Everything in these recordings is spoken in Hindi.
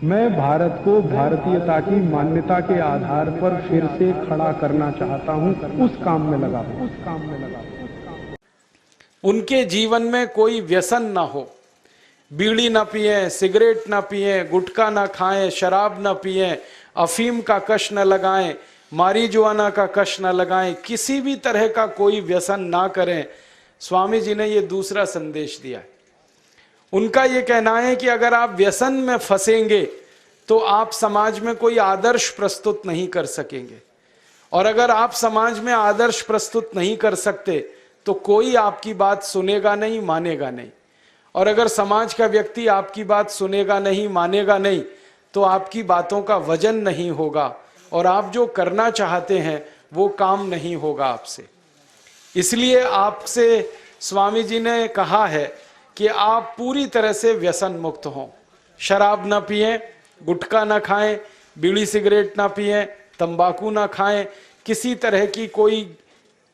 मैं भारत को भारतीयता की मान्यता के आधार पर फिर से खड़ा करना चाहता हूं, उस काम में लगा हूं। उनके जीवन में कोई व्यसन ना हो, बीड़ी ना पिए, सिगरेट ना पिए, गुटखा ना खाएं, शराब ना पिए, अफीम का कश न लगाएं, मारीजुआना का कश न लगाएं, किसी भी तरह का कोई व्यसन ना करें। स्वामी जी ने ये दूसरा संदेश दिया है। उनका ये कहना है कि अगर आप व्यसन में फंसेंगे तो आप समाज में कोई आदर्श प्रस्तुत नहीं कर सकेंगे, और अगर आप समाज में आदर्श प्रस्तुत नहीं कर सकते तो कोई आपकी बात सुनेगा नहीं, मानेगा नहीं। और अगर समाज का व्यक्ति आपकी बात सुनेगा नहीं, मानेगा नहीं, तो आपकी बातों का वजन नहीं होगा और आप जो करना चाहते हैं वो काम नहीं होगा आपसे। इसलिए आपसे स्वामी जी ने कहा है कि आप पूरी तरह से व्यसन मुक्त हों। शराब ना पिएं, गुटखा ना खाएं, बीड़ी सिगरेट ना पिएं, तंबाकू ना खाएं, किसी तरह की कोई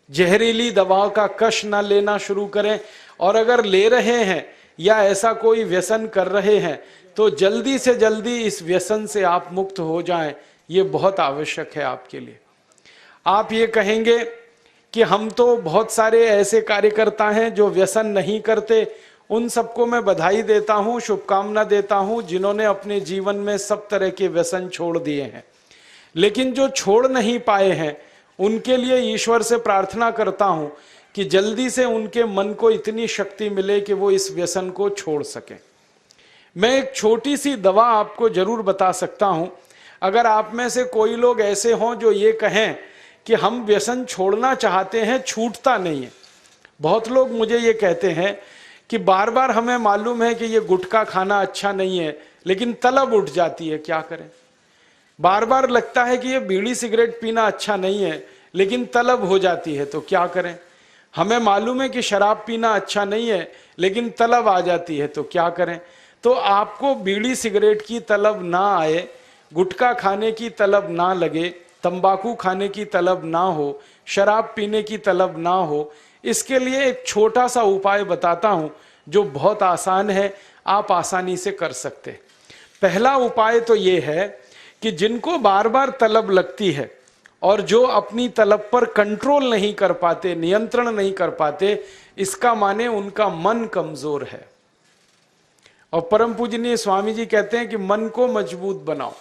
जहरीली दवाओं का कश ना लेना शुरू करें। और अगर ले रहे हैं या ऐसा कोई व्यसन कर रहे हैं तो जल्दी से जल्दी इस व्यसन से आप मुक्त हो जाएं, ये बहुत आवश्यक है आपके लिए। आप ये कहेंगे कि हम तो बहुत सारे ऐसे कार्यकर्ता हैं जो व्यसन नहीं करते, उन सबको मैं बधाई देता हूं, शुभकामना देता हूं जिन्होंने अपने जीवन में सब तरह के व्यसन छोड़ दिए हैं। लेकिन जो छोड़ नहीं पाए हैं उनके लिए ईश्वर से प्रार्थना करता हूं कि जल्दी से उनके मन को इतनी शक्ति मिले कि वो इस व्यसन को छोड़ सकें। मैं एक छोटी सी दवा आपको जरूर बता सकता हूं। अगर आप में से कोई लोग ऐसे हों जो ये कहें कि हम व्यसन छोड़ना चाहते हैं, छूटता नहीं है। बहुत लोग मुझे ये कहते हैं कि बार बार हमें मालूम है कि ये गुटखा खाना अच्छा नहीं है, लेकिन तलब उठ जाती है, क्या करें। बार बार लगता है कि ये बीड़ी सिगरेट पीना अच्छा नहीं है, लेकिन तलब हो जाती है, तो क्या करें। हमें मालूम है कि शराब पीना अच्छा नहीं है, लेकिन तलब आ जाती है, तो क्या करें। तो आपको बीड़ी सिगरेट की तलब ना आए, गुटखा खाने की तलब ना लगे, तंबाकू खाने की तलब ना हो, शराब पीने की तलब ना हो, इसके लिए एक छोटा सा उपाय बताता हूं जो बहुत आसान है, आप आसानी से कर सकते हैं। पहला उपाय तो ये है कि जिनको बार बार तलब लगती है और जो अपनी तलब पर कंट्रोल नहीं कर पाते, नियंत्रण नहीं कर पाते, इसका माने उनका मन कमजोर है। और परम पूजनीय स्वामी जी कहते हैं कि मन को मजबूत बनाओ।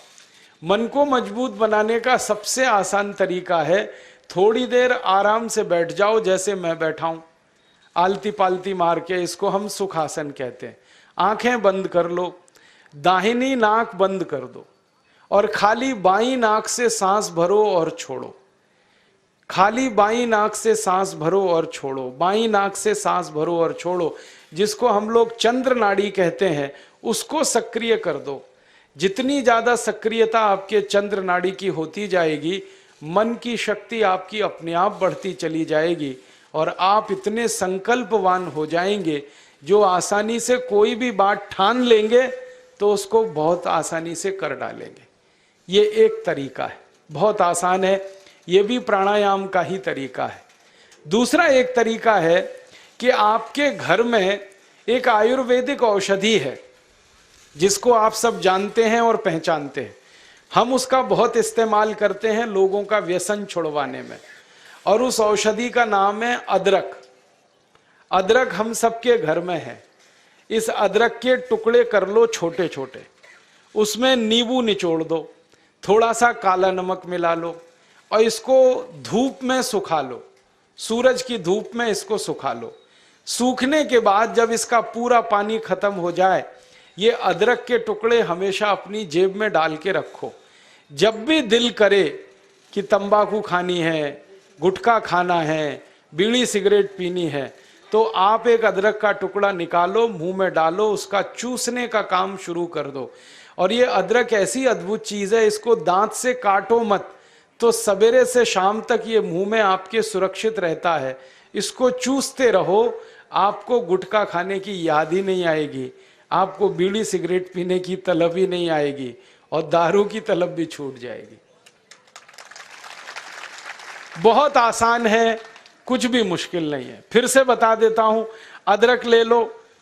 मन को मजबूत बनाने का सबसे आसान तरीका है थोड़ी देर आराम से बैठ जाओ, जैसे मैं बैठा हूं, आलती पालती मार के, इसको हम सुखासन कहते हैं। आंखें बंद कर लो, दाहिनी नाक बंद कर दो और खाली बाईं नाक से सांस भरो और छोड़ो। खाली बाईं नाक से सांस भरो और छोड़ो, बाईं नाक से सांस भरो और छोड़ो। जिसको हम लोग चंद्र नाड़ी कहते हैं उसको सक्रिय कर दो। जितनी ज्यादा सक्रियता आपके चंद्र नाड़ी की होती जाएगी, मन की शक्ति आपकी अपने आप बढ़ती चली जाएगी और आप इतने संकल्पवान हो जाएंगे जो आसानी से कोई भी बात ठान लेंगे तो उसको बहुत आसानी से कर डालेंगे। ये एक तरीका है, बहुत आसान है, ये भी प्राणायाम का ही तरीका है। दूसरा एक तरीका है कि आपके घर में एक आयुर्वेदिक औषधि है जिसको आप सब जानते हैं और पहचानते हैं। हम उसका बहुत इस्तेमाल करते हैं लोगों का व्यसन छुड़वाने में, और उस औषधि का नाम है अदरक। अदरक हम सबके घर में है। इस अदरक के टुकड़े कर लो छोटे छोटे, उसमें नींबू निचोड़ दो, थोड़ा सा काला नमक मिला लो और इसको धूप में सुखा लो, सूरज की धूप में इसको सुखा लो। सूखने के बाद जब इसका पूरा पानी खत्म हो जाए, ये अदरक के टुकड़े हमेशा अपनी जेब में डाल के रखो। जब भी दिल करे कि तंबाकू खानी है, गुटखा खाना है, बीड़ी सिगरेट पीनी है, तो आप एक अदरक का टुकड़ा निकालो, मुंह में डालो, उसका चूसने का काम शुरू कर दो। और ये अदरक ऐसी अद्भुत चीज है, इसको दांत से काटो मत, तो सवेरे से शाम तक ये मुंह में आपके सुरक्षित रहता है। इसको चूसते रहो, आपको गुटखा खाने की याद ही नहीं आएगी, आपको बीड़ी सिगरेट पीने की तलब ही नहीं आएगी और दारू की तलब भी छूट जाएगी। बहुत आसान है, कुछ भी मुश्किल नहीं है। फिर से बता देता हूं, अदरक ले लो,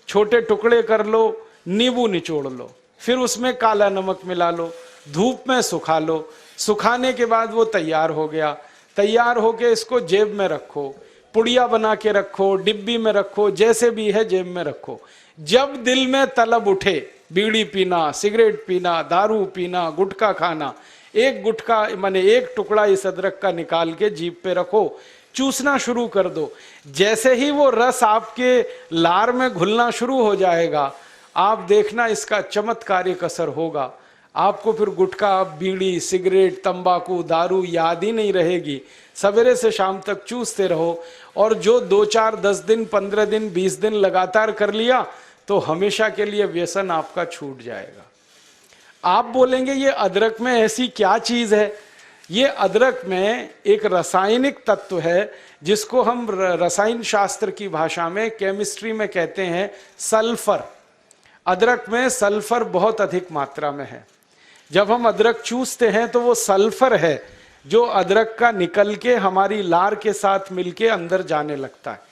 छोटे टुकड़े कर लो, नींबू निचोड़ लो, फिर उसमें काला नमक मिला लो, धूप में सुखा लो, सुखाने के बाद वो तैयार हो गया। तैयार होके इसको जेब में रखो, पुड़िया बना के रखो, डिब्बी में रखो, जैसे भी है जेब में रखो। जब दिल में तलब उठे बीड़ी पीना, सिगरेट पीना, दारू पीना, गुटखा खाना, एक गुटखा माने एक टुकड़ा इस अदरक का निकाल के जीभ पे रखो, चूसना शुरू कर दो। जैसे ही वो रस आपके लार में घुलना शुरू हो जाएगा, आप देखना इसका चमत्कारिक असर होगा। आपको फिर गुटखा, बीड़ी, सिगरेट, तंबाकू, दारू याद ही नहीं रहेगी। सवेरे से शाम तक चूसते रहो, और जो 2, 4, 10 दिन, 15 दिन, 20 दिन लगातार कर लिया तो हमेशा के लिए व्यसन आपका छूट जाएगा। आप बोलेंगे ये अदरक में ऐसी क्या चीज है? ये अदरक में एक रासायनिक तत्व है जिसको हम रसायन शास्त्र की भाषा में, केमिस्ट्री में कहते हैं सल्फर। अदरक में सल्फर बहुत अधिक मात्रा में है। जब हम अदरक चूसते हैं तो वो सल्फर है जो अदरक का निकल के हमारी लार के साथ मिलके अंदर जाने लगता है।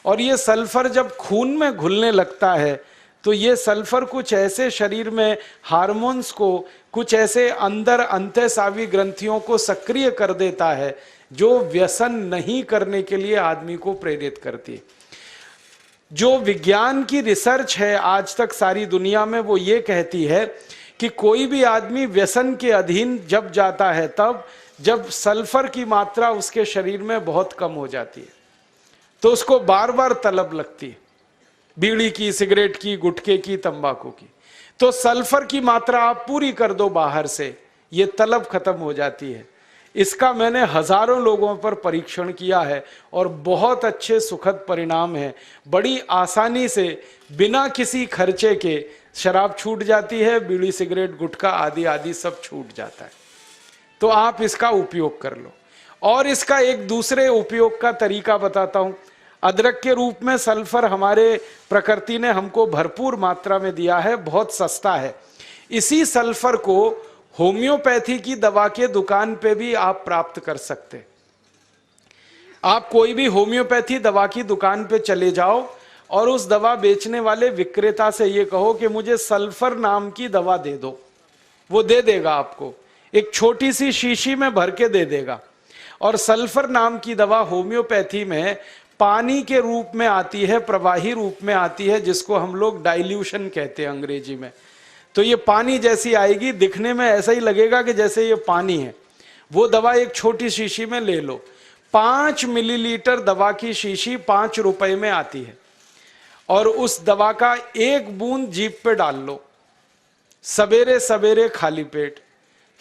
और ये सल्फर जब खून में घुलने लगता है तो ये सल्फर कुछ ऐसे शरीर में हार्मोन्स को, कुछ ऐसे अंदर अंतःस्रावी ग्रंथियों को सक्रिय कर देता है जो व्यसन नहीं करने के लिए आदमी को प्रेरित करती है। जो विज्ञान की रिसर्च है आज तक सारी दुनिया में, वो ये कहती है कि कोई भी आदमी व्यसन के अधीन जब जाता है तब जब सल्फर की मात्रा उसके शरीर में बहुत कम हो जाती है तो उसको बार बार तलब लगती है, बीड़ी की, सिगरेट की, गुटखे की, तंबाकू की। तो सल्फर की मात्रा आप पूरी कर दो बाहर से, ये तलब खत्म हो जाती है। इसका मैंने हजारों लोगों पर परीक्षण किया है और बहुत अच्छे सुखद परिणाम हैं। बड़ी आसानी से बिना किसी खर्चे के शराब छूट जाती है, बीड़ी, सिगरेट, गुटखा आदि आदि सब छूट जाता है। तो आप इसका उपयोग कर लो। और इसका एक दूसरे उपयोग का तरीका बताता हूं। अदरक के रूप में सल्फर हमारे प्रकृति ने हमको भरपूर मात्रा में दिया है, बहुत सस्ता है। इसी सल्फर को होम्योपैथी की दवा के दुकान पे भी आप प्राप्त कर सकते। आप कोई भी होम्योपैथी दवा की दुकान पे चले जाओ और उस दवा बेचने वाले विक्रेता से ये कहो कि मुझे सल्फर नाम की दवा दे दो, वो दे देगा आपको, एक छोटी सी शीशी में भर के दे देगा। और सल्फर नाम की दवा होम्योपैथी में पानी के रूप में आती है, प्रवाही रूप में आती है, जिसको हम लोग डाइल्यूशन कहते हैं अंग्रेजी में। तो ये पानी जैसी आएगी, दिखने में ऐसा ही लगेगा कि जैसे ये पानी है। वो दवा एक छोटी शीशी में ले लो। 5 मिलीलीटर दवा की शीशी 5 रुपए में आती है और उस दवा का 1 बूंद जीभ पे डाल लो सवेरे सवेरे खाली पेट,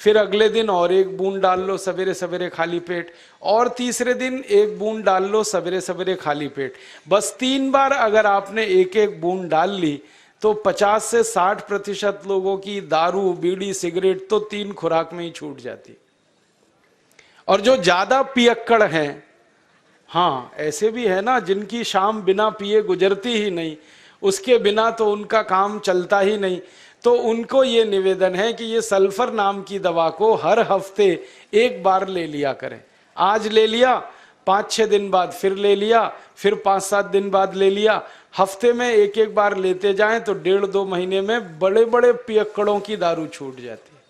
फिर अगले दिन और 1 बूंद डाल लो सवेरे सवेरे खाली पेट, और तीसरे दिन 1 बूंद डाल लो सवेरे सवेरे खाली पेट। बस 3 बार अगर आपने 1-1 बूंद डाल ली तो 50 से 60% लोगों की दारू, बीड़ी, सिगरेट तो 3 खुराक में ही छूट जाती। और जो ज्यादा पियक्कड़ हैं, हाँ ऐसे भी है ना जिनकी शाम बिना पिए गुजरती ही नहीं, उसके बिना तो उनका काम चलता ही नहीं, तो उनको ये निवेदन है कि ये सल्फर नाम की दवा को हर हफ्ते 1 बार ले लिया करें। आज ले लिया, 5-6 दिन बाद फिर ले लिया, फिर 5-7 दिन बाद ले लिया। हफ्ते में 1-1 बार लेते जाएं तो 1.5-2 महीने में बड़े बड़े पियक्कड़ों की दारू छूट जाती है।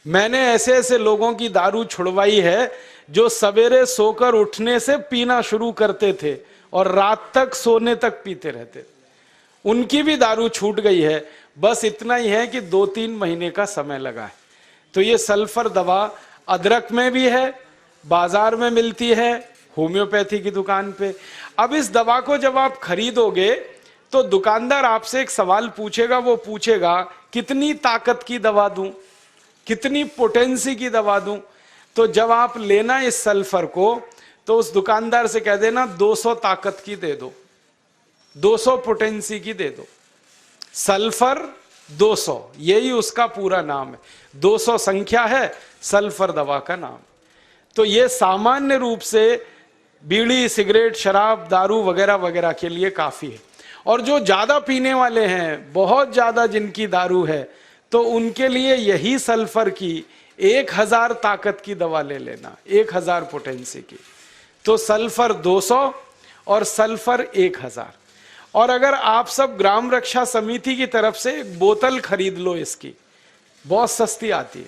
मैंने ऐसे ऐसे लोगों की दारू छुड़वाई है जो सवेरे सोकर उठने से पीना शुरू करते थे और रात तक सोने तक पीते रहते थे। उनकी भी दारू छूट गई है। बस इतना ही है कि 2-3 महीने का समय लगा है। तो ये सल्फर दवा अदरक में भी है, बाजार में मिलती है, होम्योपैथी की दुकान पे। अब इस दवा को जब आप खरीदोगे तो दुकानदार आपसे एक सवाल पूछेगा। वो पूछेगा कितनी ताकत की दवा दूं, कितनी पोटेंसी की दवा दूं। तो जब आप लेना इस सल्फर को तो उस दुकानदार से कह देना 200 ताकत की दे दो, 200 पोटेंसी की दे दो। सल्फर 200, यही उसका पूरा नाम है। 200 संख्या है सल्फर दवा का नाम। तो ये सामान्य रूप से बीड़ी, सिगरेट, शराब, दारू वगैरह वगैरह के लिए काफी है। और जो ज्यादा पीने वाले हैं, बहुत ज्यादा जिनकी दारू है, तो उनके लिए यही सल्फर की 1000 ताकत की दवा ले लेना, 1000 पोटेंसी की। तो सल्फर 200 और सल्फर 1000। और अगर आप सब ग्राम रक्षा समिति की तरफ से एक बोतल खरीद लो, इसकी बहुत सस्ती आती है,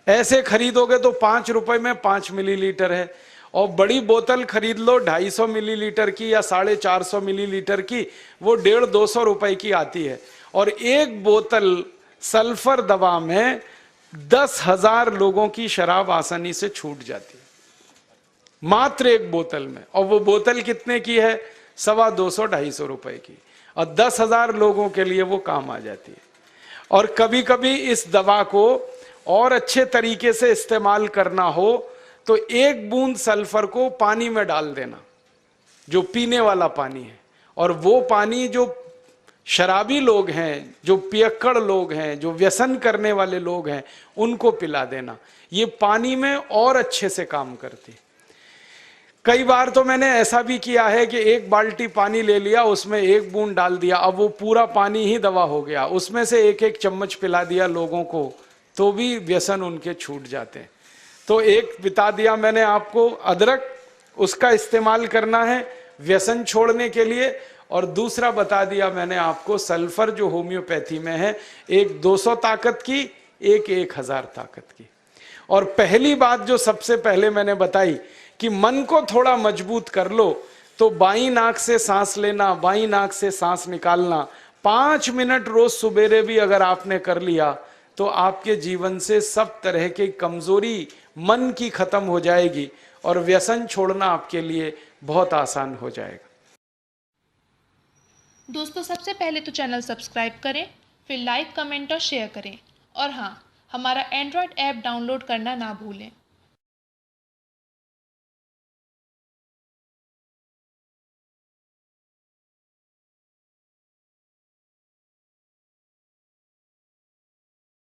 ऐसे खरीदोगे तो 5 रुपए में 5 मिलीलीटर है, और बड़ी बोतल खरीद लो 250 मिलीलीटर की या 450 मिलीलीटर की, वो 150-200 रुपए की आती है। और एक बोतल सल्फर दवा में 10,000 लोगों की शराब आसानी से छूट जाती है, मात्र एक बोतल में। और वो बोतल कितने की है? 250-250 रुपए की, और 10,000 लोगों के लिए वो काम आ जाती है। और कभी कभी इस दवा को और अच्छे तरीके से इस्तेमाल करना हो तो एक बूंद सल्फर को पानी में डाल देना, जो पीने वाला पानी है, और वो पानी जो शराबी लोग हैं, जो पियक्कड़ लोग हैं, जो व्यसन करने वाले लोग हैं, उनको पिला देना। ये पानी में और अच्छे से काम करती। कई बार तो मैंने ऐसा भी किया है कि एक बाल्टी पानी ले लिया, उसमें एक बूंद डाल दिया, अब वो पूरा पानी ही दवा हो गया, उसमें से एक एक चम्मच पिला दिया लोगों को, तो भी व्यसन उनके छूट जाते हैं। तो एक बता दिया मैंने आपको अदरक, उसका इस्तेमाल करना है व्यसन छोड़ने के लिए, और दूसरा बता दिया मैंने आपको सल्फर जो होम्योपैथी में है, एक 200 ताकत की, एक 1000 ताकत की। और पहली बात जो सबसे पहले मैंने बताई कि मन को थोड़ा मजबूत कर लो, तो बाईं नाक से सांस लेना, बाईं नाक से सांस निकालना 5 मिनट रोज सुबेरे भी अगर आपने कर लिया तो आपके जीवन से सब तरह की कमजोरी मन की खत्म हो जाएगी और व्यसन छोड़ना आपके लिए बहुत आसान हो जाएगा। दोस्तों, सबसे पहले तो चैनल सब्सक्राइब करें, फिर लाइक, कमेंट और शेयर करें, और हाँ, हमारा एंड्रॉयड ऐप डाउनलोड करना ना भूलें।